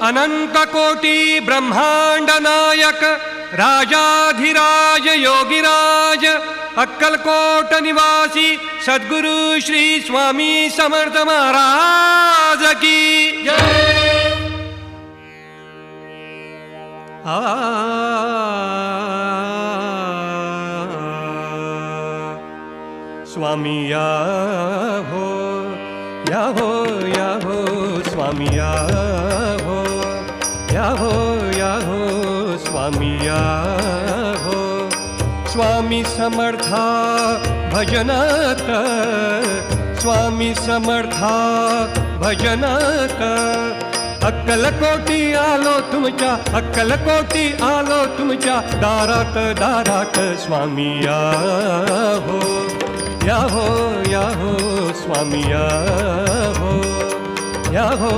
अनंत कोटी ब्रह्मांड नायक राजाधिराज योगिराज अक्कलकोट निवासी सद्गुरु श्री स्वामी समर्थ महाराज की जय। स्वामी या हो स्वामी या हो स्वामी या हो। स्वामी समर्था भजनात स्वामी समर्था भजनात अक्कलकोटी आलो तुमच्या अक्कलकोटी आलो तुमच्या दारात दारात स्वामी या हो स्वामी या हो